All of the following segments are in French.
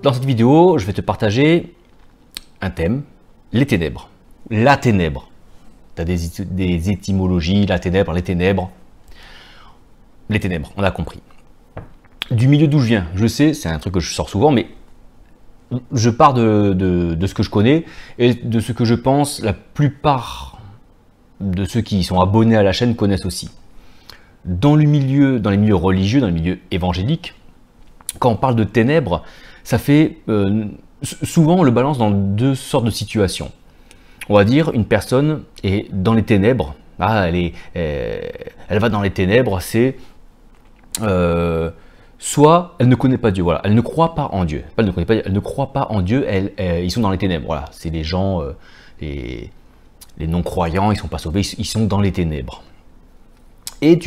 Dans cette vidéo, je vais te partager un thème, les ténèbres. La ténèbre. Tu as des étymologies, la ténèbre, les ténèbres. Les ténèbres, on a compris. Du milieu d'où je viens, je sais, c'est un truc que je sors souvent, mais je pars de ce que je connais et de ce que je pense la plupart de ceux qui sont abonnés à la chaîne connaissent aussi. Dans les milieux religieux, dans les milieux évangéliques, quand on parle de ténèbres, ça fait souvent on le balance dans deux sortes de situations. On va dire une personne est dans les ténèbres, elle va dans les ténèbres, c'est soit elle ne connaît pas Dieu, voilà, elle ne croit pas en Dieu. Elle ne croit pas en Dieu, ils sont dans les ténèbres, voilà, c'est les gens, les non-croyants, ils ne sont pas sauvés, ils sont dans les ténèbres. Et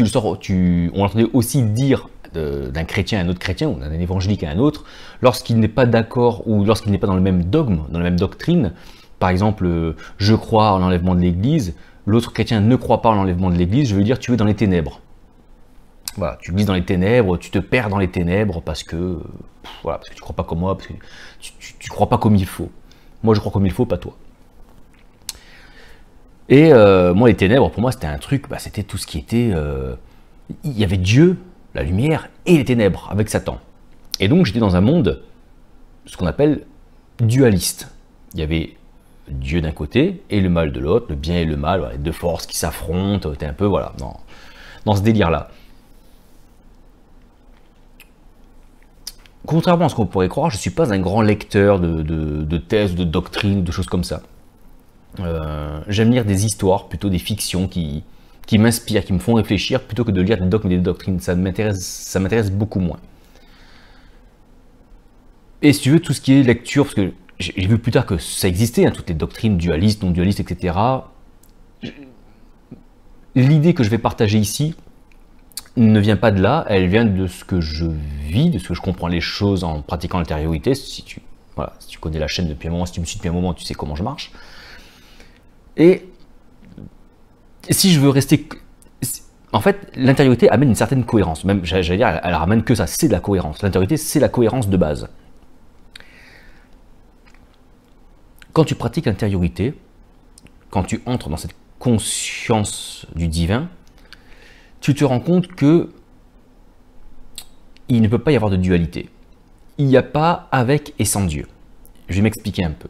on entendait aussi dire d'un chrétien à un autre chrétien, ou d'un évangélique à un autre, lorsqu'il n'est pas d'accord, ou lorsqu'il n'est pas dans le même dogme, dans la même doctrine, par exemple, je crois en l'enlèvement de l'Église, l'autre chrétien ne croit pas en l'enlèvement de l'Église, je veux dire tu es dans les ténèbres. Voilà, tu glisses dans les ténèbres, tu te perds dans les ténèbres parce que tu ne crois pas comme moi, parce que tu ne crois pas comme il faut. Moi je crois comme il faut, pas toi. Et moi les ténèbres, pour moi c'était un truc, c'était tout ce qui était... il y avait Dieu, la lumière, et les ténèbres, avec Satan. Et donc j'étais dans un monde, ce qu'on appelle dualiste. Il y avait Dieu d'un côté et le mal de l'autre, le bien et le mal, voilà, les deux forces qui s'affrontent, t'es un peu voilà, dans ce délire-là. Contrairement à ce qu'on pourrait croire, je ne suis pas un grand lecteur de thèses, de doctrines, de choses comme ça. J'aime lire des histoires, plutôt des fictions qui m'inspirent, qui me font réfléchir, plutôt que de lire des dogmes et des doctrines. Ça m'intéresse beaucoup moins. Et si tu veux, tout ce qui est lecture, parce que j'ai vu plus tard que ça existait, toutes les doctrines dualistes, non dualistes, etc. L'idée que je vais partager ici ne vient pas de là, elle vient de ce que je vis, de ce que je comprends les choses en pratiquant l'intériorité. Si tu connais la chaîne depuis un moment, si tu me suis depuis un moment, tu sais comment je marche. Et si je veux rester... En fait, l'intériorité amène une certaine cohérence. Même, j'allais dire, elle ramène que ça, c'est de la cohérence. L'intériorité, c'est la cohérence de base. Quand tu pratiques l'intériorité, quand tu entres dans cette conscience du divin, tu te rends compte que il ne peut pas y avoir de dualité. Il n'y a pas avec et sans Dieu. Je vais m'expliquer un peu.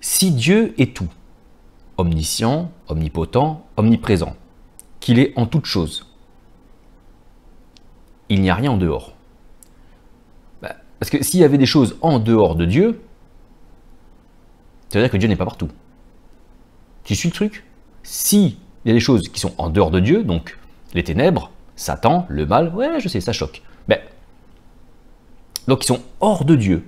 Si Dieu est tout, omniscient, omnipotent, omniprésent, qu'il est en toutes choses, il n'y a rien en dehors. Parce que s'il y avait des choses en dehors de Dieu, ça veut dire que Dieu n'est pas partout. Tu suis le truc? Si il y a des choses qui sont en dehors de Dieu, donc les ténèbres, Satan, le mal, ouais, je sais, ça choque. Donc ils sont hors de Dieu.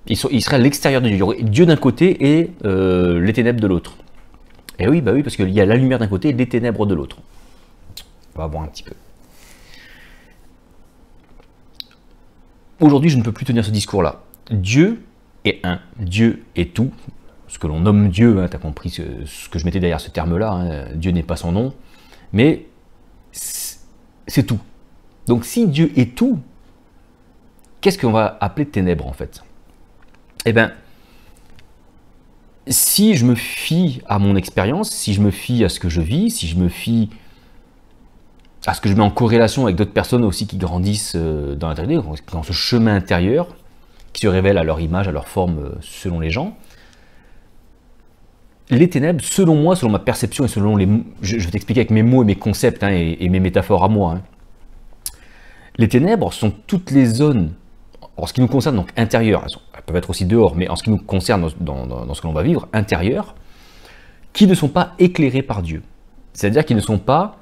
Ils seraient à l'extérieur de Dieu. Il y aurait Dieu d'un côté et les ténèbres de l'autre. Et oui, oui, parce qu'il y a la lumière d'un côté et les ténèbres de l'autre. On va voir un petit peu. Aujourd'hui, je ne peux plus tenir ce discours-là. Dieu est un, Dieu est tout. Ce que l'on nomme Dieu, tu as compris ce que je mettais derrière ce terme-là, Dieu n'est pas son nom, mais c'est tout. Donc si Dieu est tout, qu'est-ce qu'on va appeler ténèbres en fait? Eh bien, si je me fie à mon expérience, si je me fie à ce que je vis, si je me fie à ce que je mets en corrélation avec d'autres personnes aussi qui grandissent dans l'intérieur, dans ce chemin intérieur, qui se révèle à leur image, à leur forme selon les gens, les ténèbres, selon moi, selon ma perception et selon les... Je vais t'expliquer avec mes mots et mes concepts et mes métaphores à moi. Les ténèbres sont toutes les zones, en ce qui nous concerne, donc intérieures, elles peuvent être aussi dehors, mais en ce qui nous concerne dans ce que l'on va vivre, intérieures, qui ne sont pas éclairées par Dieu. C'est-à-dire qu'ils ne sont pas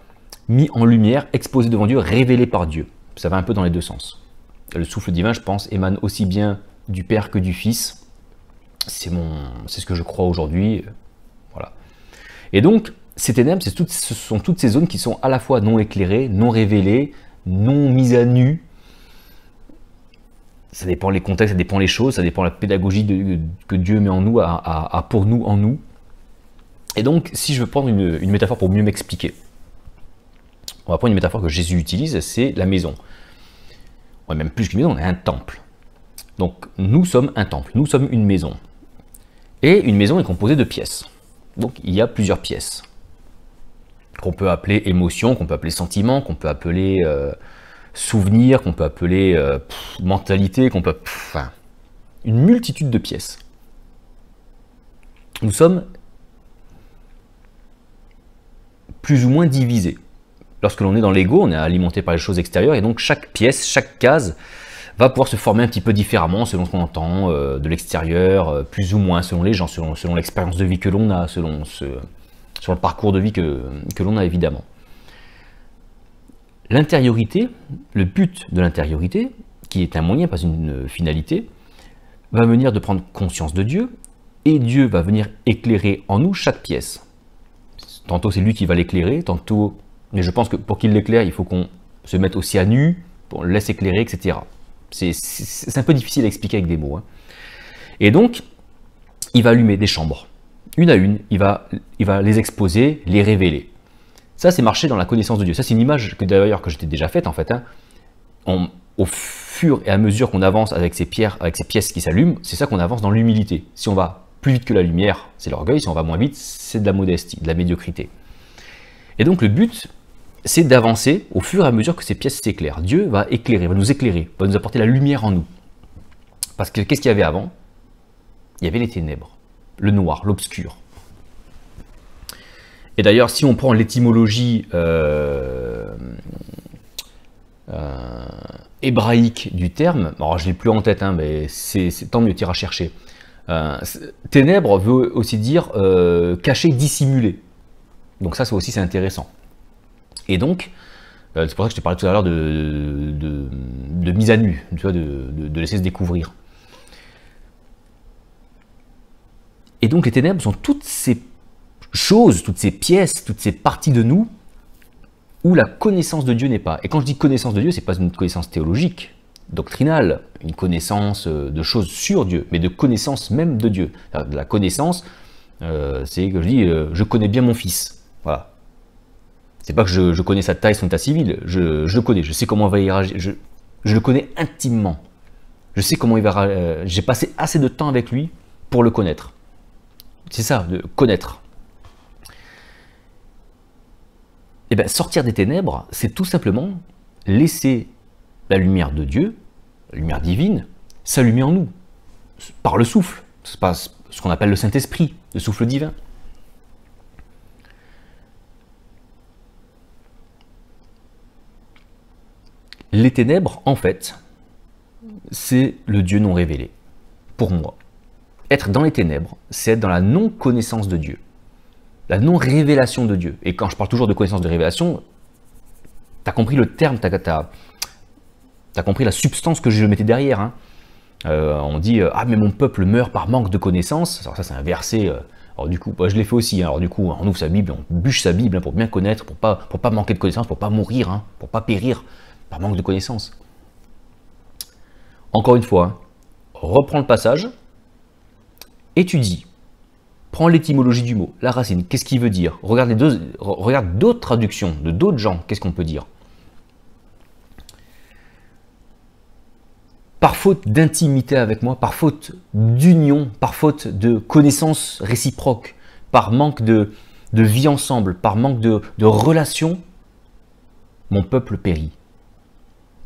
mis en lumière, exposés devant Dieu, révélés par Dieu. Ça va un peu dans les deux sens. Le souffle divin, je pense, émane aussi bien du Père que du Fils. C'est ce que je crois aujourd'hui. Voilà. Et donc, ces ténèbres, ce sont toutes ces zones qui sont à la fois non éclairées, non révélées, non mises à nu. Ça dépend les contextes, ça dépend les choses, ça dépend la pédagogie que Dieu met en nous, pour nous, en nous. Et donc, si je veux prendre une métaphore pour mieux m'expliquer, on va prendre une métaphore que Jésus utilise, c'est la maison. même plus qu'une maison, on est un temple. Donc nous sommes un temple, nous sommes une maison. Et une maison est composée de pièces. Donc il y a plusieurs pièces qu'on peut appeler émotions, qu'on peut appeler sentiments, qu'on peut appeler souvenirs, qu'on peut appeler mentalité, qu'on peut... Enfin, une multitude de pièces. Nous sommes plus ou moins divisés. Lorsque l'on est dans l'ego, on est alimenté par les choses extérieures, et donc chaque pièce, chaque case va pouvoir se former un petit peu différemment selon ce qu'on entend de l'extérieur, plus ou moins selon les gens, selon l'expérience de vie que l'on a, selon le parcours de vie que l'on a évidemment. L'intériorité, le but de l'intériorité, qui est un moyen, pas une finalité, va venir de prendre conscience de Dieu, et Dieu va venir éclairer en nous chaque pièce. Tantôt c'est lui qui va l'éclairer, tantôt... Mais je pense que pour qu'il l'éclaire, il faut qu'on se mette aussi à nu, qu'on le laisse éclairer, etc. C'est un peu difficile à expliquer avec des mots. Hein. Et donc, il va allumer des chambres. Une à une, il va les exposer, les révéler. Ça, c'est marcher dans la connaissance de Dieu. Ça, c'est une image que d'ailleurs que j'étais déjà faite en fait. Hein. Au fur et à mesure qu'on avance avec ces pièces qui s'allument, c'est ça qu'on avance dans l'humilité. Si on va plus vite que la lumière, c'est l'orgueil. Si on va moins vite, c'est de la modestie, de la médiocrité. Et donc le but, c'est d'avancer au fur et à mesure que ces pièces s'éclairent. Dieu va éclairer, va nous éclairer, va nous apporter la lumière en nous. Parce que qu'est-ce qu'il y avait avant? Il y avait les ténèbres, le noir, l'obscur. Et d'ailleurs, si on prend l'étymologie hébraïque du terme, alors je ne l'ai plus en tête, hein, mais c'est tant mieux, tu iras chercher. Ténèbres veut aussi dire caché, dissimulé. Donc ça aussi c'est intéressant. Et donc, c'est pour ça que je te parlais tout à l'heure de mise à nu, tu vois, de laisser se découvrir. Et donc les ténèbres sont toutes ces choses, toutes ces pièces, toutes ces parties de nous où la connaissance de Dieu n'est pas. Et quand je dis connaissance de Dieu, ce n'est pas une connaissance théologique, doctrinale, une connaissance de choses sur Dieu, mais de connaissance même de Dieu. La connaissance, c'est que je dis, je connais bien mon fils. Voilà. C'est pas que je connais sa taille, son état civil, je le connais, je sais comment il va y réagir, je le connais intimement. Je sais comment il va réagir, j'ai passé assez de temps avec lui pour le connaître. C'est ça, de connaître. Et bien, sortir des ténèbres, c'est tout simplement laisser la lumière de Dieu, la lumière divine, s'allumer en nous, par le souffle. C'est pas ce qu'on appelle le Saint-Esprit, le souffle divin. Les ténèbres, en fait, c'est le Dieu non révélé, pour moi. Être dans les ténèbres, c'est être dans la non-connaissance de Dieu, la non-révélation de Dieu. Et quand je parle toujours de connaissance de révélation, tu as compris le terme, tu as compris la substance que je mettais derrière. Hein. On dit « Ah, mais mon peuple meurt par manque de connaissance ». Alors ça, c'est un verset, alors du coup, je l'ai fait aussi. Hein. Alors du coup, on ouvre sa Bible, on bûche sa Bible hein, pour bien connaître, pour pas manquer de connaissances, pour pas mourir, hein, pour pas périr par manque de connaissances. Encore une fois, hein, reprends le passage, étudie, prends l'étymologie du mot, la racine, qu'est-ce qu'il veut dire, regarde d'autres traductions de d'autres gens, qu'est-ce qu'on peut dire. Par faute d'intimité avec moi, par faute d'union, par faute de connaissances réciproques, par manque de vie ensemble, par manque de relation, mon peuple périt.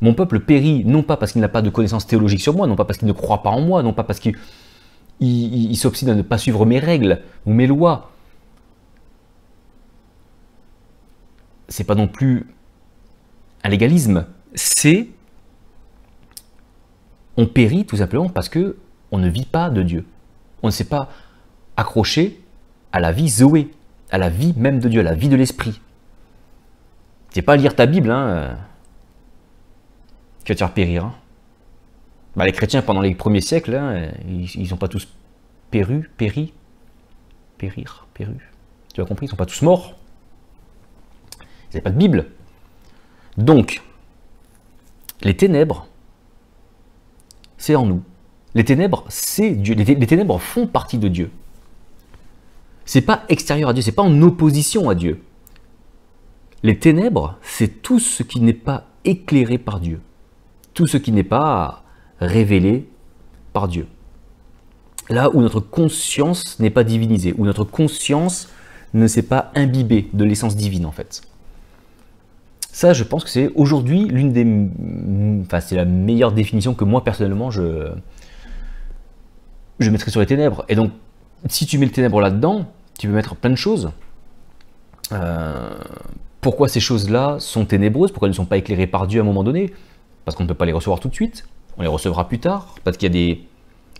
Mon peuple périt non pas parce qu'il n'a pas de connaissances théologiques sur moi, non pas parce qu'il ne croit pas en moi, non pas parce qu'il s'obstine à ne pas suivre mes règles ou mes lois. C'est pas non plus un légalisme, c'est on périt tout simplement parce que on ne vit pas de Dieu. On ne s'est pas accroché à la vie Zoé, à la vie même de Dieu, à la vie de l'esprit. C'est pas à lire ta Bible, hein. Tu vas te faire périr. Hein. Bah, les chrétiens, pendant les premiers siècles, hein, ils n'ont pas tous péri. Tu as compris, ils ne sont pas tous morts. Ils n'avaient pas de Bible. Donc, les ténèbres, c'est en nous. Les ténèbres, c'est Dieu. Les ténèbres font partie de Dieu. C'est pas extérieur à Dieu, c'est pas en opposition à Dieu. Les ténèbres, c'est tout ce qui n'est pas éclairé par Dieu. tout ce qui n'est pas révélé par Dieu. Là où notre conscience n'est pas divinisée, où notre conscience ne s'est pas imbibée de l'essence divine en fait. Ça, je pense que c'est aujourd'hui l'une des... Enfin, c'est la meilleure définition que moi personnellement je mettrais sur les ténèbres. Et donc, si tu mets le ténèbre là-dedans, tu peux mettre plein de choses. Pourquoi ces choses-là sont ténébreuses? Pourquoi elles ne sont pas éclairées par Dieu à un moment donné? Parce qu'on ne peut pas les recevoir tout de suite. On les recevra plus tard. Parce qu'il y a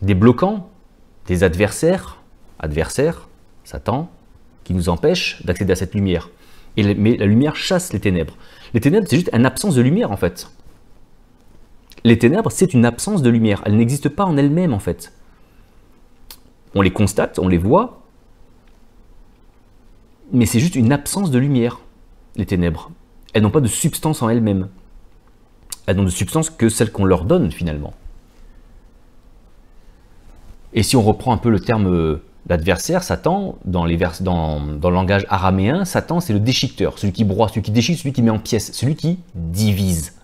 des bloquants, des adversaires, Satan, qui nous empêchent d'accéder à cette lumière. Mais la lumière chasse les ténèbres. Les ténèbres, c'est juste une absence de lumière en fait. Les ténèbres, c'est une absence de lumière. Elles n'existent pas en elles-mêmes en fait. On les constate, on les voit, mais c'est juste une absence de lumière, les ténèbres. Elles n'ont pas de substance en elles-mêmes. Elles n'ont de substance que celle qu'on leur donne finalement. Et si on reprend un peu le terme d'adversaire, Satan, dans le langage araméen, Satan c'est le déchiqueteur, celui qui broie, celui qui déchique, celui qui met en pièces, celui qui divise.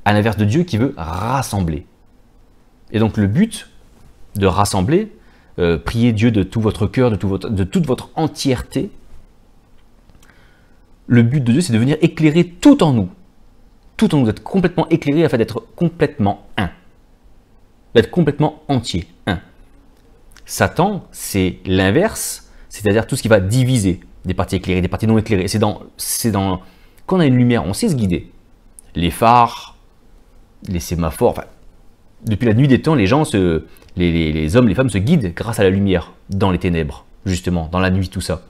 À l'inverse de Dieu qui veut rassembler. Et donc le but de rassembler, priez Dieu de tout votre cœur, de toute votre entièreté, le but de Dieu c'est de venir éclairer tout en nous, d'être complètement éclairé afin d'être complètement un, d'être complètement entier, un. Satan, c'est l'inverse, c'est-à-dire tout ce qui va diviser, des parties éclairées, des parties non éclairées. Quand on a une lumière, on sait se guider. Les phares, les sémaphores, enfin, depuis la nuit des temps, les gens, les hommes, les femmes se guident grâce à la lumière, dans les ténèbres, justement, dans la nuit, tout ça.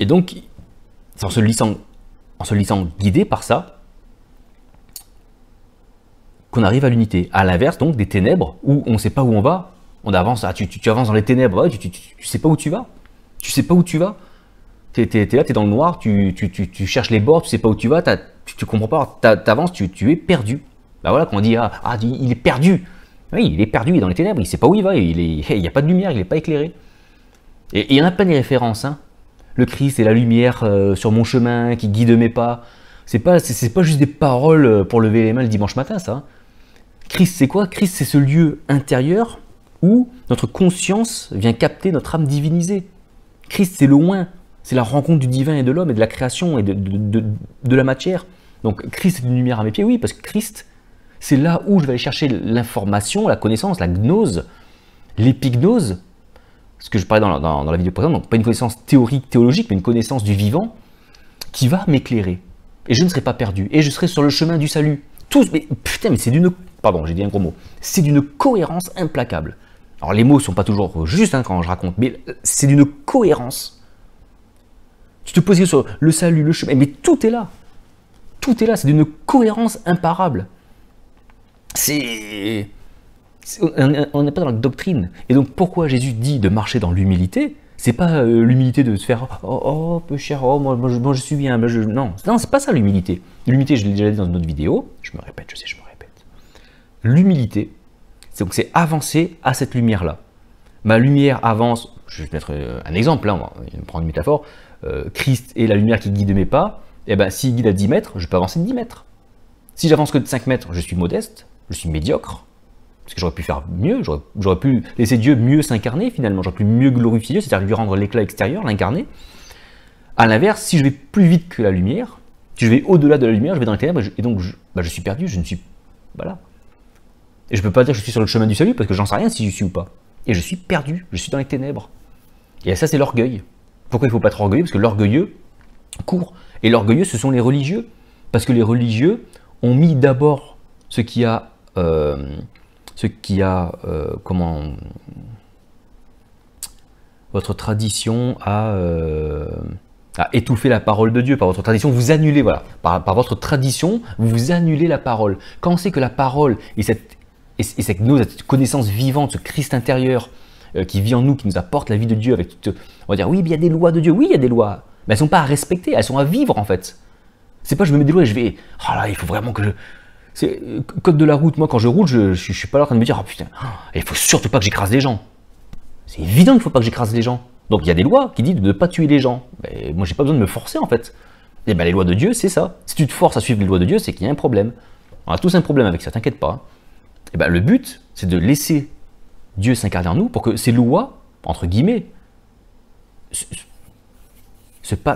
Et donc, en se laissant guider par ça, qu'on arrive à l'unité. À l'inverse, donc, des ténèbres, où on ne sait pas où on va, on avance, tu avances dans les ténèbres, ouais, tu sais pas où tu vas. Tu sais pas où tu vas. Tu es là, tu es dans le noir, tu cherches les bords, tu sais pas où tu vas, tu comprends pas, tu avances, tu es perdu. Bah voilà, quand on dit, il est perdu. Oui, il est perdu, il est dans les ténèbres, il sait pas où il va, il n'y a pas de lumière, il n'est pas éclairé. Et il y en a plein de références, hein. Le Christ est la lumière sur mon chemin qui guide mes pas. C'est pas juste des paroles pour lever les mains le dimanche matin, ça. Christ, c'est quoi? Christ, c'est ce lieu intérieur où notre conscience vient capter notre âme divinisée. Christ, c'est le loin, c'est la rencontre du divin et de l'homme et de la création et de la matière. Donc Christ est une lumière à mes pieds, oui, parce que Christ, c'est là où je vais aller chercher l'information, la connaissance, la gnose, l'épignose, ce que je parlais dans la vidéo précédente, donc pas une connaissance théorique, théologique, mais une connaissance du vivant qui va m'éclairer. Et je ne serai pas perdu, et je serai sur le chemin du salut. Mais putain, mais c'est d'une... Pardon, j'ai dit un gros mot. C'est d'une cohérence implacable. Alors les mots ne sont pas toujours justes hein, quand je raconte, mais c'est d'une cohérence. Tu te poses sur le salut, le chemin, mais tout est là. Tout est là, c'est d'une cohérence imparable. On n'est pas dans la doctrine. Et donc pourquoi Jésus dit de marcher dans l'humilité? C'est pas l'humilité de se faire « Oh, peu cher, oh, moi je suis bien. » Non, c'est pas ça l'humilité. L'humilité, je l'ai déjà dit dans une autre vidéo, je me répète, je sais, je me répète. L'humilité, c'est avancer à cette lumière-là. Ma lumière avance, je vais te mettre un exemple, là, on va prendre une métaphore. Christ est la lumière qui guide mes pas, et ben s'il guide à 10 mètres, je peux avancer de 10 mètres. Si j'avance que de 5 mètres, je suis modeste, je suis médiocre, parce que j'aurais pu faire mieux, j'aurais pu laisser Dieu mieux s'incarner finalement, j'aurais pu mieux glorifier Dieu, c'est-à-dire lui rendre l'éclat extérieur, l'incarner. A l'inverse, si je vais plus vite que la lumière, si je vais au-delà de la lumière, je vais dans les ténèbres, et donc je suis perdu, je ne suis... Voilà. Et je ne peux pas dire que je suis sur le chemin du salut, parce que j'en sais rien si je suis ou pas. Et je suis perdu, je suis dans les ténèbres. Et ça, c'est l'orgueil. Pourquoi il ne faut pas être orgueilleux? Parce que l'orgueilleux court. Et l'orgueilleux, ce sont les religieux. Parce que les religieux ont mis d'abord ce qui a votre tradition a étouffé la parole de Dieu. Par votre tradition, vous annulez, voilà, par votre tradition, vous annulez la parole. Quand on sait que la parole et cette connaissance vivante, ce Christ intérieur qui vit en nous, qui nous apporte la vie de Dieu, avec toute, on va dire, oui, il y a des lois de Dieu, oui, il y a des lois, mais elles ne sont pas à respecter, elles sont à vivre en fait. C'est pas je me mets des lois et je vais, oh là, il faut vraiment que je... C'est code de la route, moi quand je roule, je suis pas là en train de me dire, oh putain, il faut surtout pas que j'écrase les gens. C'est évident qu'il faut pas que j'écrase les gens. Donc il y a des lois qui disent de ne pas tuer les gens. Mais moi j'ai pas besoin de me forcer en fait. Et bien les lois de Dieu, c'est ça. Si tu te forces à suivre les lois de Dieu, c'est qu'il y a un problème. On a tous un problème avec ça, t'inquiète pas. Et ben le but, c'est de laisser Dieu s'incarner en nous pour que ces lois, entre guillemets,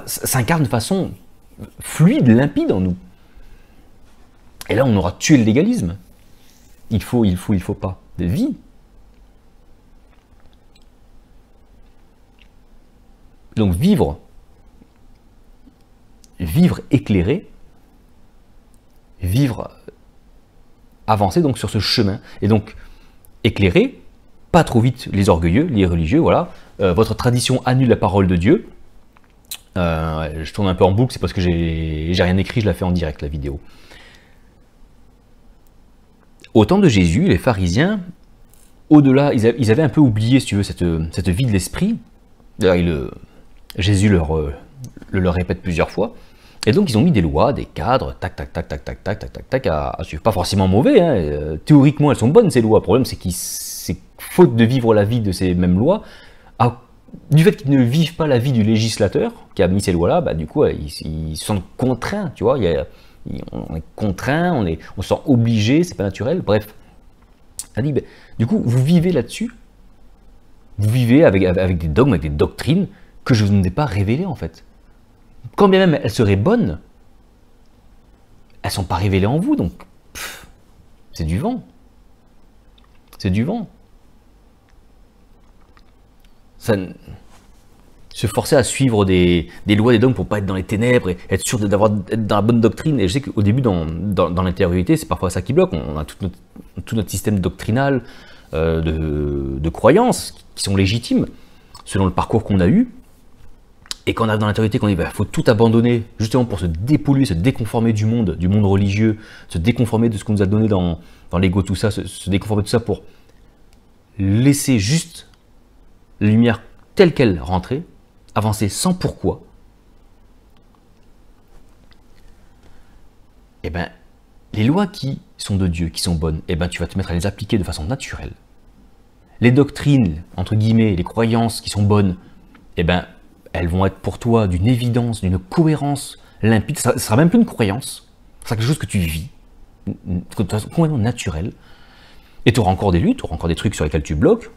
s'incarnent de façon fluide, limpide en nous. Et là, on aura tué le légalisme. Il faut pas. De vie. Donc vivre éclairé, vivre avancer donc sur ce chemin. Et donc éclairé, pas trop vite les orgueilleux, les religieux, voilà. Votre tradition annule la parole de Dieu. Je tourne un peu en boucle, c'est parce que j'ai rien écrit, je la fais en direct la vidéo. Au temps de Jésus, les pharisiens, au-delà, ils avaient un peu oublié, si tu veux, cette vie de l'esprit. Jésus le répète plusieurs fois. Et donc ils ont mis des lois, des cadres, tac, tac, tac, tac, tac, tac, tac, tac, tac, à suivre. Pas forcément mauvais, hein. Théoriquement elles sont bonnes ces lois. Le problème c'est faute de vivre la vie de ces mêmes lois, du fait qu'ils ne vivent pas la vie du législateur qui a mis ces lois-là, bah, du coup ils se sentent contraints, tu vois. On est contraint, on se sent obligé, c'est pas naturel, bref. Elle dit, ben, du coup, vous vivez là-dessus, vous vivez avec des dogmes, avec des doctrines que je ne vous ai pas révélées en fait. Quand bien même elles seraient bonnes, elles ne sont pas révélées en vous, donc c'est du vent. C'est du vent. Se forcer à suivre des lois, des dogmes pour ne pas être dans les ténèbres et être sûr d'être dans la bonne doctrine. Et je sais qu'au début, dans l'intériorité, c'est parfois ça qui bloque. On a tout notre système doctrinal de croyances qui sont légitimes selon le parcours qu'on a eu. Et quand on arrive dans l'intériorité, qu'on dit qu'il faut tout abandonner justement pour se dépolluer, se déconformer du monde religieux, se déconformer de ce qu'on nous a donné dans l'ego, tout ça, se déconformer de tout ça pour laisser juste la lumière telle qu'elle rentrer, avancer sans pourquoi, et bien, les lois qui sont de Dieu, qui sont bonnes, et bien, tu vas te mettre à les appliquer de façon naturelle. Les doctrines, entre guillemets, les croyances qui sont bonnes, et bien, elles vont être pour toi d'une évidence, d'une cohérence limpide. Ça ne sera même plus une croyance, ça sera quelque chose que tu vis, de façon complètement naturelle. Et tu auras encore des luttes, tu auras encore des trucs sur lesquels tu bloques.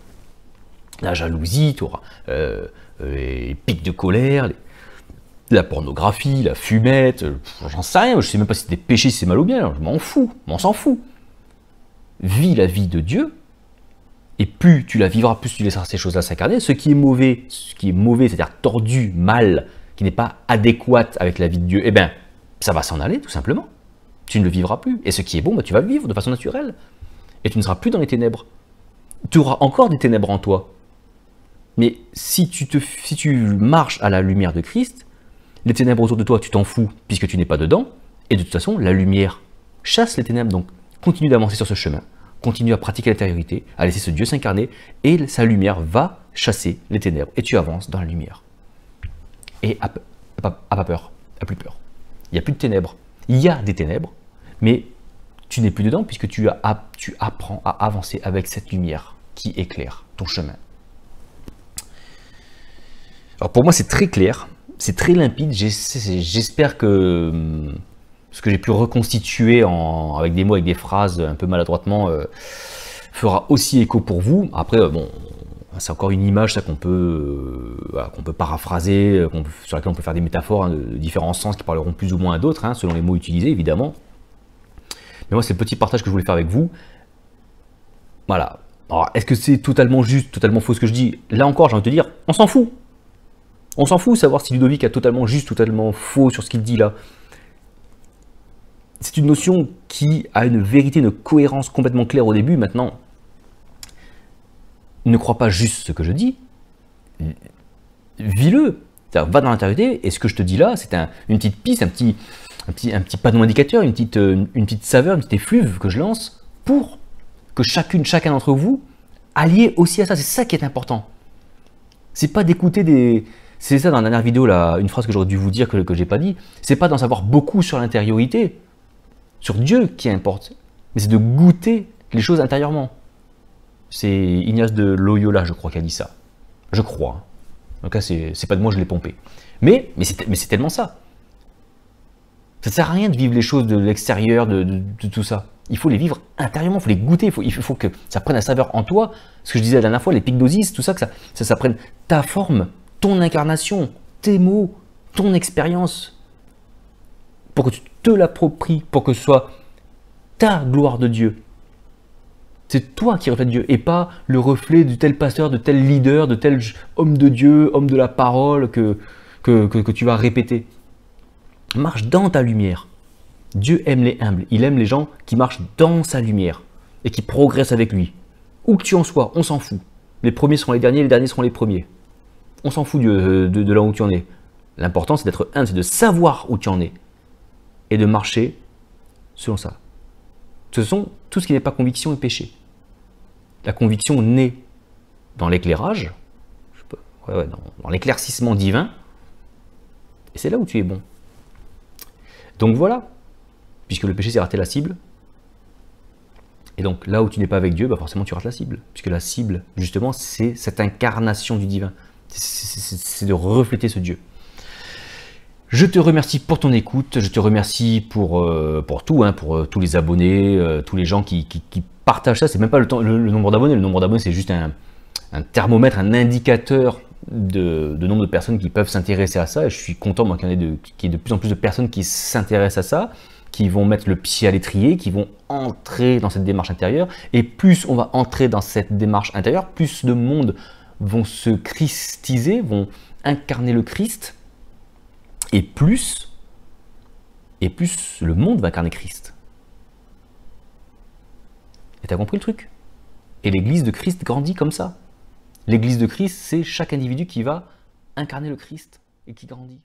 La jalousie, tu auras les pics de colère, la pornographie, la fumette, j'en sais rien, je sais même pas si c'est des péchés, si c'est mal ou bien, je m'en fous, on s'en fout. Vis la vie de Dieu, et plus tu la vivras, plus tu laisseras ces choses-là s'incarner. Ce qui est mauvais, c'est-à-dire tordu, mal, qui n'est pas adéquat avec la vie de Dieu, eh bien, ça va s'en aller, tout simplement. Tu ne le vivras plus. Et ce qui est bon, bah, tu vas le vivre de façon naturelle. Et tu ne seras plus dans les ténèbres. Tu auras encore des ténèbres en toi. Mais si tu marches à la lumière de Christ, les ténèbres autour de toi, tu t'en fous puisque tu n'es pas dedans. Et de toute façon, la lumière chasse les ténèbres. Donc, continue d'avancer sur ce chemin. Continue à pratiquer l'intériorité, à laisser ce Dieu s'incarner. Et sa lumière va chasser les ténèbres. Et tu avances dans la lumière. Et à pas peur, à plus peur. Il n'y a plus de ténèbres. Il y a des ténèbres, mais tu n'es plus dedans puisque tu apprends à avancer avec cette lumière qui éclaire ton chemin. Alors pour moi c'est très clair, c'est très limpide, j'espère que ce que j'ai pu reconstituer avec des mots, avec des phrases un peu maladroitement fera aussi écho pour vous. Après bon, c'est encore une image ça qu'on peut paraphraser, sur laquelle on peut faire des métaphores de différents sens qui parleront plus ou moins à d'autres, selon les mots utilisés évidemment. Mais moi c'est le petit partage que je voulais faire avec vous. Voilà. Alors est-ce que c'est totalement juste, totalement faux ce que je dis? Là encore j'ai envie de te dire, on s'en fout. On s'en fout de savoir si Ludovic a totalement juste, totalement faux sur ce qu'il dit là. C'est une notion qui a une vérité, une cohérence complètement claire au début. Maintenant, ne crois pas juste ce que je dis. Vis-le. Va dans l'intériorité et ce que je te dis là, c'est une petite piste, un petit panneau indicateur, une petite saveur, une petite effluve que je lance pour que chacun d'entre vous alliez aussi à ça. C'est ça qui est important. C'est pas d'écouter des... C'est ça dans la dernière vidéo, là, une phrase que j'aurais dû vous dire que j'ai pas dit. C'est pas d'en savoir beaucoup sur l'intériorité, sur Dieu qui importe, mais c'est de goûter les choses intérieurement. C'est Ignace de Loyola, je crois, qui a dit ça. Je crois. En tout cas, c'est pas de moi, je l'ai pompé. Mais c'est tellement ça. Ça ne sert à rien de vivre les choses de l'extérieur, de tout ça. Il faut les vivre intérieurement, il faut les goûter, il faut que ça prenne la saveur en toi. Ce que je disais la dernière fois, les pycnosis, tout ça, que ça prenne ta forme, ton incarnation, tes mots, ton expérience, pour que tu te l'appropries, pour que ce soit ta gloire de Dieu. C'est toi qui reflètes Dieu et pas le reflet de tel pasteur, de tel leader, de tel homme de Dieu, homme de la parole que tu vas répéter. Marche dans ta lumière. Dieu aime les humbles, il aime les gens qui marchent dans sa lumière et qui progressent avec lui. Où que tu en sois, on s'en fout. Les premiers seront les derniers seront les premiers. On s'en fout de là où tu en es. L'important c'est d'être humble, c'est de savoir où tu en es et de marcher selon ça. Ce sont tout ce qui n'est pas conviction et péché. La conviction naît dans l'éclairage, dans l'éclaircissement divin, et c'est là où tu es bon. Donc voilà, puisque le péché c'est rater la cible, et donc là où tu n'es pas avec Dieu, bah forcément tu rates la cible, puisque la cible, justement, c'est cette incarnation du divin, c'est de refléter ce Dieu. Je te remercie pour ton écoute, je te remercie pour tout, pour tous les abonnés, tous les gens qui partagent ça. C'est même pas le nombre d'abonnés, c'est juste un thermomètre, un indicateur de nombre de personnes qui peuvent s'intéresser à ça. Et je suis content moi, qu'il y ait de plus en plus de personnes qui s'intéressent à ça, qui vont mettre le pied à l'étrier, qui vont entrer dans cette démarche intérieure. Et plus on va entrer dans cette démarche intérieure, plus de monde vont se christiser, vont incarner le Christ. Et plus le monde va incarner Christ. Et tu as compris le truc? Et l'église de Christ grandit comme ça. L'église de Christ, c'est chaque individu qui va incarner le Christ et qui grandit.